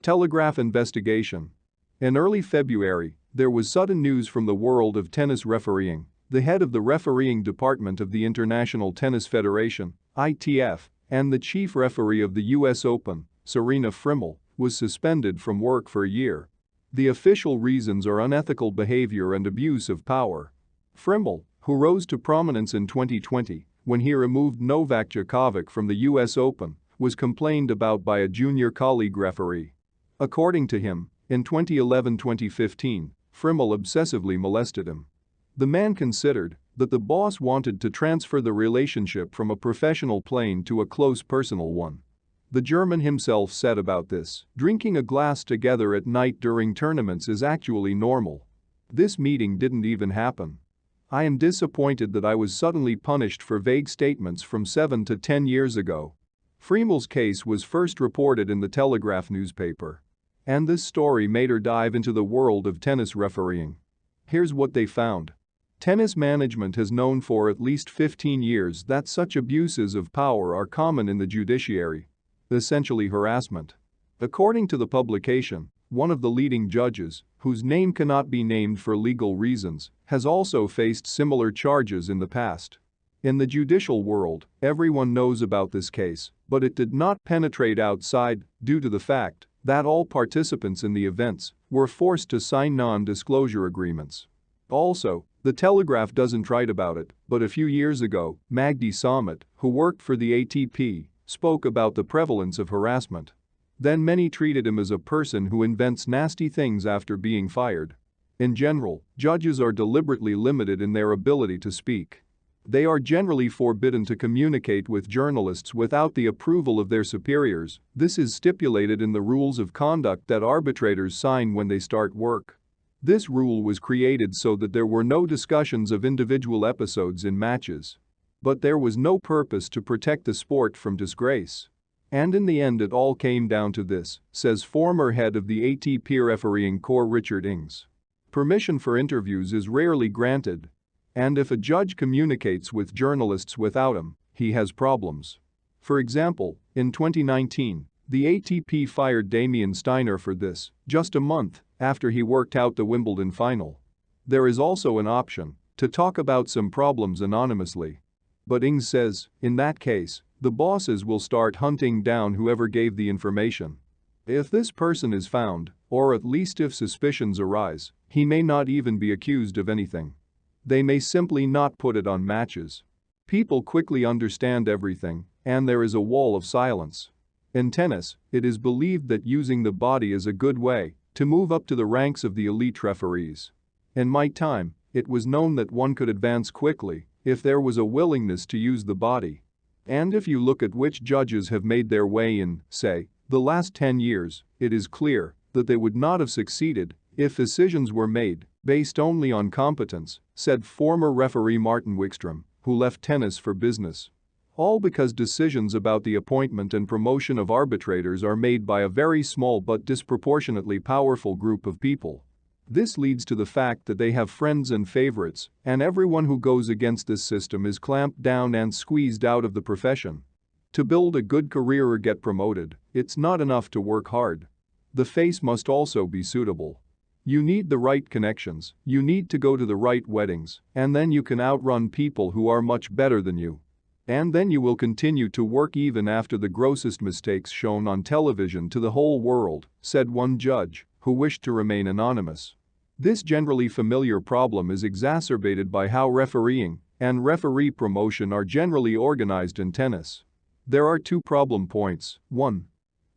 Telegraph investigation. In early February, there was sudden news from the world of tennis refereeing. The head of the refereeing department of the International Tennis Federation, ITF, and the chief referee of the US Open, Serena Frimmel, was suspended from work for a year. The official reasons are unethical behavior and abuse of power. Frimmel, who rose to prominence in 2020 when he removed Novak Djokovic from the US Open, was complained about by a junior colleague referee. According to him, in 2011-2015, Frimmel obsessively molested him. The man considered that the boss wanted to transfer the relationship from a professional plane to a close personal one. The German himself said about this, "Drinking a glass together at night during tournaments is actually normal. This meeting didn't even happen. I am disappointed that I was suddenly punished for vague statements from 7 to 10 years ago." Frimmel's case was first reported in the Telegraph newspaper. And this story made her dive into the world of tennis refereeing. Here's what they found. Tennis management has known for at least 15 years that such abuses of power are common in the judiciary. Essentially harassment. According to the publication, one of the leading judges, whose name cannot be named for legal reasons, has also faced similar charges in the past. In the judicial world, everyone knows about this case, but it did not penetrate outside due to the fact that all participants in the events were forced to sign non-disclosure agreements. Also, the Telegraph doesn't write about it, but a few years ago, Magdi Samit, who worked for the ATP, spoke about the prevalence of harassment. Then many treated him as a person who invents nasty things after being fired. In general, judges are deliberately limited in their ability to speak. They are generally forbidden to communicate with journalists without the approval of their superiors. This is stipulated in the rules of conduct that arbitrators sign when they start work. This rule was created so that there were no discussions of individual episodes in matches. But there was no purpose to protect the sport from disgrace. And in the end it all came down to this, says former head of the ATP refereeing corps Richard Ings. Permission for interviews is rarely granted. And if a judge communicates with journalists without him, he has problems. For example, in 2019, the ATP fired Damian Steiner for this, just a month after he worked out the Wimbledon final. There is also an option to talk about some problems anonymously. But Ings says, in that case, the bosses will start hunting down whoever gave the information. If this person is found, or at least if suspicions arise, he may not even be accused of anything. They may simply not put it on matches. People quickly understand everything, and there is a wall of silence. In tennis, it is believed that using the body is a good way to move up to the ranks of the elite referees. In my time, it was known that one could advance quickly if there was a willingness to use the body. And if you look at which judges have made their way in, say, the last 10 years, it is clear that they would not have succeeded if decisions were made based only on competence, said former referee Martin Wickstrom, who left tennis for business. All because decisions about the appointment and promotion of arbitrators are made by a very small but disproportionately powerful group of people. This leads to the fact that they have friends and favorites, and everyone who goes against this system is clamped down and squeezed out of the profession. To build a good career or get promoted, it's not enough to work hard. The face must also be suitable. You need the right connections, you need to go to the right weddings, and then you can outrun people who are much better than you. And then you will continue to work even after the grossest mistakes shown on television to the whole world, said one judge, who wished to remain anonymous. This generally familiar problem is exacerbated by how refereeing and referee promotion are generally organized in tennis. There are two problem points. 1.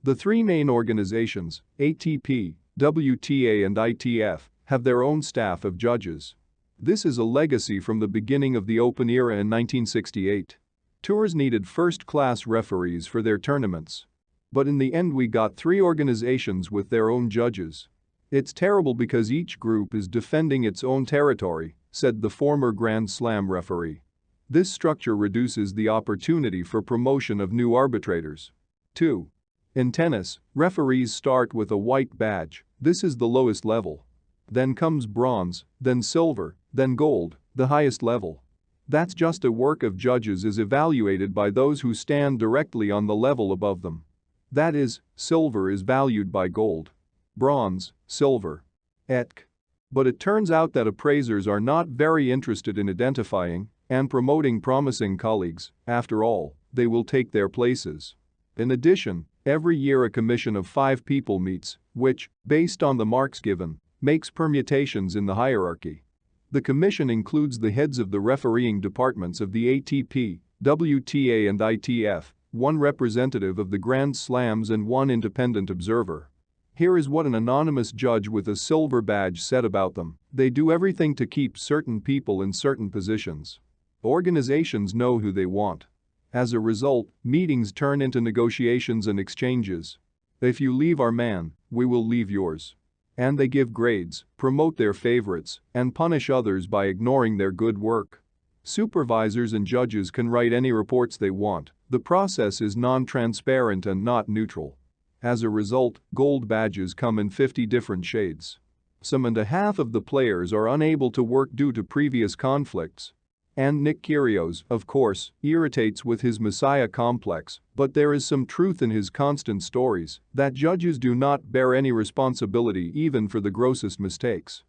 The three main organizations, ATP, WTA and ITF, have their own staff of judges. This is a legacy from the beginning of the Open era in 1968. Tours needed first-class referees for their tournaments. But in the end we got three organizations with their own judges. It's terrible because each group is defending its own territory, said the former Grand Slam referee. This structure reduces the opportunity for promotion of new arbitrators. 2. In tennis, referees start with a white badge. This is the lowest level. Then comes bronze, then silver, then gold, the highest level. That's just a work of judges is evaluated by those who stand directly on the level above them. That is, silver is valued by gold. Bronze, silver. Etc. But it turns out that appraisers are not very interested in identifying and promoting promising colleagues. After all, they will take their places. In addition, every year a commission of 5 people meets, which, based on the marks given, makes permutations in the hierarchy. The commission includes the heads of the refereeing departments of the ATP, WTA and ITF, 1 representative of the Grand Slams and 1 independent observer. Here is what an anonymous judge with a silver badge said about them: they do everything to keep certain people in certain positions. Organizations know who they want. As a result, meetings turn into negotiations and exchanges. If you leave our man, we will leave yours. And they give grades, promote their favorites, and punish others by ignoring their good work. Supervisors and judges can write any reports they want. The process is non-transparent and not neutral. As a result, gold badges come in 50 different shades. Some and a half of the players are unable to work due to previous conflicts. And Nick Kyrgios, of course, irritates with his messiah complex, but there is some truth in his constant stories that judges do not bear any responsibility even for the grossest mistakes.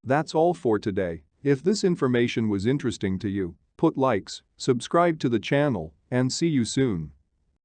That's all for today. If this information was interesting to you, put likes, subscribe to the channel, and see you soon.